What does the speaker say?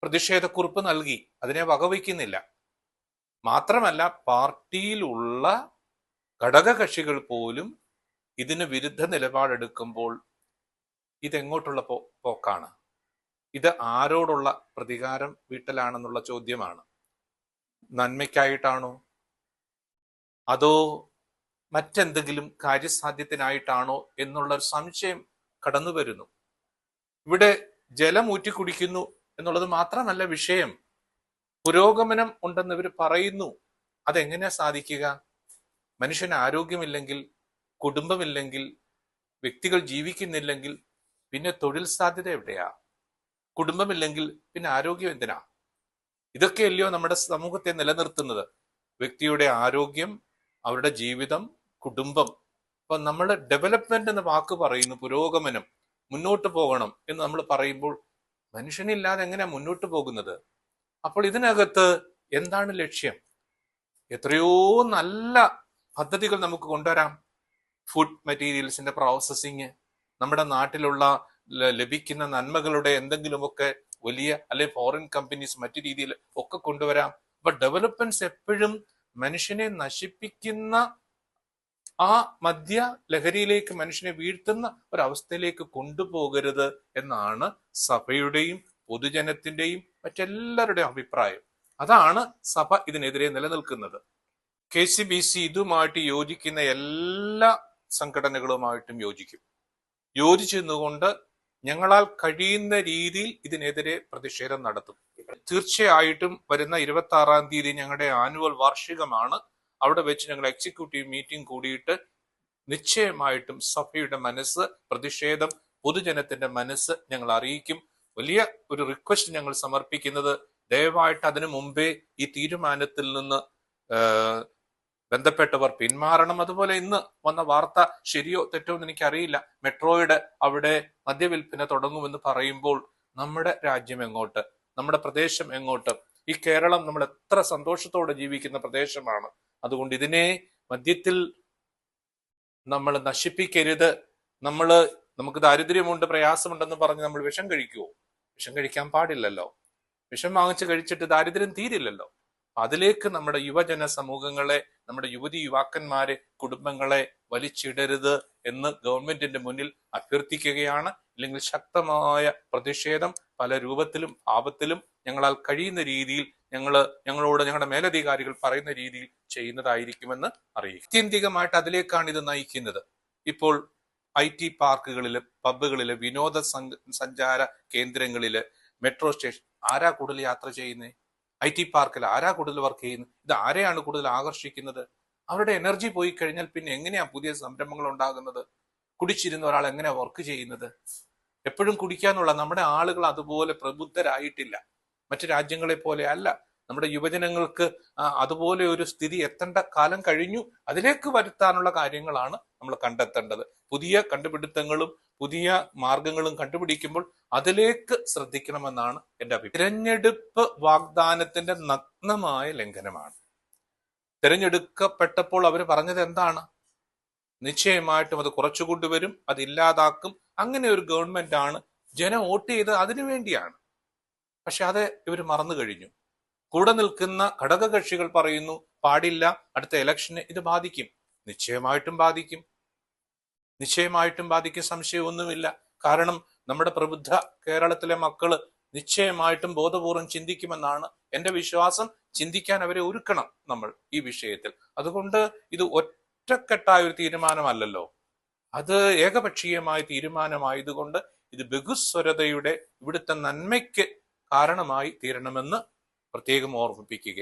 പ്രതിഷേധക്കുറിപ്പ് നൽകി. അതിനെ വകവയ്ക്കുന്നില്ല. മാത്രമല്ല, പാർട്ടിയിലുള്ള ഘടകകക്ഷികൾ പോലും ഇതിന് വിരുദ്ധ നിലപാടെടുക്കുമ്പോൾ ഇതെങ്ങോട്ടുള്ള പോക്കാണ്? ഇത് ആരോടുള്ള പ്രതികാരം വീട്ടലാണെന്നുള്ള ചോദ്യമാണ്. നന്മയ്ക്കായിട്ടാണോ അതോ മറ്റെന്തെങ്കിലും കാര്യസാധ്യത്തിനായിട്ടാണോ എന്നുള്ള ഒരു സംശയം കടന്നു വരുന്നു. ഇവിടെ ജലം ഊറ്റിക്കുടിക്കുന്നു എന്നുള്ളത് മാത്രമല്ല വിഷയം. പുരോഗമനം ഉണ്ടെന്ന് ഇവർ പറയുന്നു. അതെങ്ങനെയാ സാധിക്കുക? മനുഷ്യന് ആരോഗ്യമില്ലെങ്കിൽ, കുടുംബമില്ലെങ്കിൽ, വ്യക്തികൾ ജീവിക്കുന്നില്ലെങ്കിൽ പിന്നെ തൊഴിൽ സാധ്യത എവിടെയാ? കുടുംബമില്ലെങ്കിൽ പിന്നെ ആരോഗ്യം എന്തിനാ? ഇതൊക്കെയല്ലയോ നമ്മുടെ സമൂഹത്തെ നിലനിർത്തുന്നത്. വ്യക്തിയുടെ ആരോഗ്യം, അവരുടെ ജീവിതം, കുടുംബം. അപ്പൊ നമ്മൾ ഡെവലപ്മെന്റ് എന്ന വാക്ക് പറയുന്നു, പുരോഗമനം, മുന്നോട്ട് പോകണം എന്ന് നമ്മൾ പറയുമ്പോൾ മനുഷ്യനില്ലാതെ എങ്ങനെയാ മുന്നോട്ട് പോകുന്നത്? അപ്പോൾ ഇതിനകത്ത് എന്താണ് ലക്ഷ്യം? എത്രയോ നല്ല പദ്ധതികൾ നമുക്ക് കൊണ്ടുവരാം. ഫുഡ് മെറ്റീരിയൽസിന്റെ പ്രോസസ്സിങ്, നമ്മുടെ നാട്ടിലുള്ള ലഭിക്കുന്ന നന്മകളുടെ എന്തെങ്കിലുമൊക്കെ വലിയ അല്ലെ ഫോറിൻ കമ്പനീസ് മറ്റു രീതിയിൽ ഒക്കെ കൊണ്ടുവരാം. അപ്പൊ ഡെവലപ്മെന്റ്സ് എപ്പോഴും മനുഷ്യനെ നശിപ്പിക്കുന്ന ആ മദ്യ ലഹരിയിലേക്ക് മനുഷ്യനെ വീഴ്ത്തുന്ന ഒരവസ്ഥയിലേക്ക് കൊണ്ടുപോകരുത് എന്നാണ് സഭയുടെയും പൊതുജനത്തിന്റെയും മറ്റെല്ലാവരുടെയും അഭിപ്രായം. അതാണ് സഭ ഇതിനെതിരെ നിലനിൽക്കുന്നത്. KCBC ഇതുമായിട്ട് യോജിക്കുന്ന എല്ലാ സംഘടനകളുമായിട്ടും യോജിച്ചു നിന്നുകൊണ്ട് ഞങ്ങളാൽ കഴിയുന്ന രീതിയിൽ ഇതിനെതിരെ പ്രതിഷേധം നടത്തും. തീർച്ചയായിട്ടും വരുന്ന 26-ാം തീയതി ഞങ്ങളുടെ ആനുവൽ വാർഷികമാണ്. അവിടെ വെച്ച് ഞങ്ങൾ എക്സിക്യൂട്ടീവ് മീറ്റിംഗ് കൂടിയിട്ട് നിശ്ചയമായിട്ടും സഭയുടെ മനസ്സ്, പ്രതിഷേധം, പൊതുജനത്തിന്റെ മനസ്സ് ഞങ്ങൾ അറിയിക്കും. വലിയ ഒരു റിക്വസ്റ്റ് ഞങ്ങൾ സമർപ്പിക്കുന്നത്, ദയവായിട്ട് അതിനു മുമ്പേ ഈ തീരുമാനത്തിൽ നിന്ന് ബന്ധപ്പെട്ടവർ പിന്മാറണം. അതുപോലെ ഇന്ന് വന്ന വാർത്ത ശരിയോ തെറ്റോ എന്ന് എനിക്കറിയില്ല. മെട്രോയുടെ അവിടെ മദ്യവിൽപ്പന തുടങ്ങുമെന്ന് പറയുമ്പോൾ നമ്മുടെ രാജ്യം എങ്ങോട്ട്, നമ്മുടെ പ്രദേശം എങ്ങോട്ട്? ഈ കേരളം നമ്മൾ എത്ര സന്തോഷത്തോടെ ജീവിക്കുന്ന പ്രദേശമാണ്. അതുകൊണ്ട് ഇതിനെ മദ്യത്തിൽ നമ്മൾ നശിപ്പിക്കരുത്. നമുക്ക് ദാരിദ്ര്യമുണ്ട്, പ്രയാസമുണ്ടെന്ന് പറഞ്ഞ് നമ്മൾ വിഷം കഴിക്കുവോ? വിഷം കഴിക്കാൻ പാടില്ലല്ലോ. വിഷം വാങ്ങിച്ച് കഴിച്ചിട്ട് ദാരിദ്ര്യം തീരില്ലല്ലോ. അതിലേക്ക് നമ്മുടെ യുവജന സമൂഹങ്ങളെ, നമ്മുടെ യുവതി യുവാക്കന്മാരെ, കുടുംബങ്ങളെ വലിച്ചിടരുത് എന്ന് ഗവൺമെന്റിന്റെ മുന്നിൽ അഭ്യർത്ഥിക്കുകയാണ്. ഇല്ലെങ്കിൽ ശക്തമായ പ്രതിഷേധം പല രൂപത്തിലും ഭാവത്തിലും ഞങ്ങളാൽ കഴിയുന്ന രീതിയിൽ ഞങ്ങളോട് ഞങ്ങളുടെ മേലധികാരികൾ പറയുന്ന രീതിയിൽ ചെയ്യുന്നതായിരിക്കുമെന്ന് അറിയിക്കും. ആത്യന്തികമായിട്ട് അതിലേക്കാണ് ഇത് നയിക്കുന്നത്. ഇപ്പോൾ IT പാർക്കുകളില്, പബ്ബുകളില്, വിനോദ സഞ്ചാര കേന്ദ്രങ്ങളില്, മെട്രോ സ്റ്റേഷൻ ആരാ കൂടുതൽ യാത്ര ചെയ്യുന്നത്? IT പാർക്കിൽ ആരാ കൂടുതൽ വർക്ക് ചെയ്യുന്നത്? ഇത് ആരെയാണ് കൂടുതൽ ആകർഷിക്കുന്നത്? അവരുടെ എനർജി പോയി കഴിഞ്ഞാൽ പിന്നെ എങ്ങനെയാ പുതിയ സംരംഭങ്ങൾ ഉണ്ടാകുന്നത്? കുടിച്ചിരുന്ന ഒരാൾ എങ്ങനെയാ വർക്ക് ചെയ്യുന്നത്? എപ്പോഴും കുടിക്കാന്നുള്ള നമ്മുടെ ആളുകൾ അതുപോലെ പ്രബുദ്ധരായിട്ടില്ല. മറ്റു രാജ്യങ്ങളെ പോലെ അല്ല. നമ്മുടെ യുവജനങ്ങൾക്ക് അതുപോലെ ഒരു സ്ഥിതി എത്തേണ്ട കാലം കഴിഞ്ഞു. അതിലേക്ക് വരുത്താനുള്ള കാര്യങ്ങളാണ് നമ്മൾ കണ്ടെത്തേണ്ടത്. പുതിയ കണ്ടുപിടുത്തങ്ങളും പുതിയ മാർഗങ്ങളും കണ്ടുപിടിക്കുമ്പോൾ അതിലേക്ക് ശ്രദ്ധിക്കണമെന്നാണ് എൻ്റെ അഭിപ്രായം. തിരഞ്ഞെടുപ്പ് വാഗ്ദാനത്തിന്റെ നഗ്നമായ ലംഘനമാണ്. തിരഞ്ഞെടുക്കപ്പെട്ടപ്പോൾ അവർ പറഞ്ഞത് എന്താണ്? നിശ്ചയമായിട്ടും അത് കുറച്ചുകൊണ്ടുവരും, അത് ഇല്ലാതാക്കും. അങ്ങനെ ഒരു ഗവൺമെന്റ് ആണ്. ജനം വോട്ട് ചെയ്ത് അതിനു വേണ്ടിയാണ്. പക്ഷെ അത് ഇവർ മറന്നു കഴിഞ്ഞു. കൂടെ നിൽക്കുന്ന ഘടകകക്ഷികൾ പറയുന്നു പാടില്ല, അടുത്ത ഇലക്ഷന് ഇത് ബാധിക്കും. നിശ്ചയമായിട്ടും ബാധിക്കും, സംശയമൊന്നുമില്ല. കാരണം നമ്മുടെ പ്രബുദ്ധ കേരളത്തിലെ മക്കള് നിശ്ചയമായിട്ടും ബോധപൂർവം ചിന്തിക്കുമെന്നാണ് എൻ്റെ വിശ്വാസം. ചിന്തിക്കാൻ അവരെ ഒരുക്കണം നമ്മൾ ഈ വിഷയത്തിൽ. അതുകൊണ്ട് ഇത് ഒറ്റക്കെട്ടായ ഒരു തീരുമാനമല്ലല്ലോ, അത് ഏകപക്ഷീയമായ തീരുമാനമായതുകൊണ്ട് ഇത് ബഹുസ്വരതയുടെ, ഇവിടുത്തെ നന്മയ്ക്ക് കാരണമായി തീരണമെന്ന് പ്രത്യേകം ഓർമ്മിപ്പിക്കുക.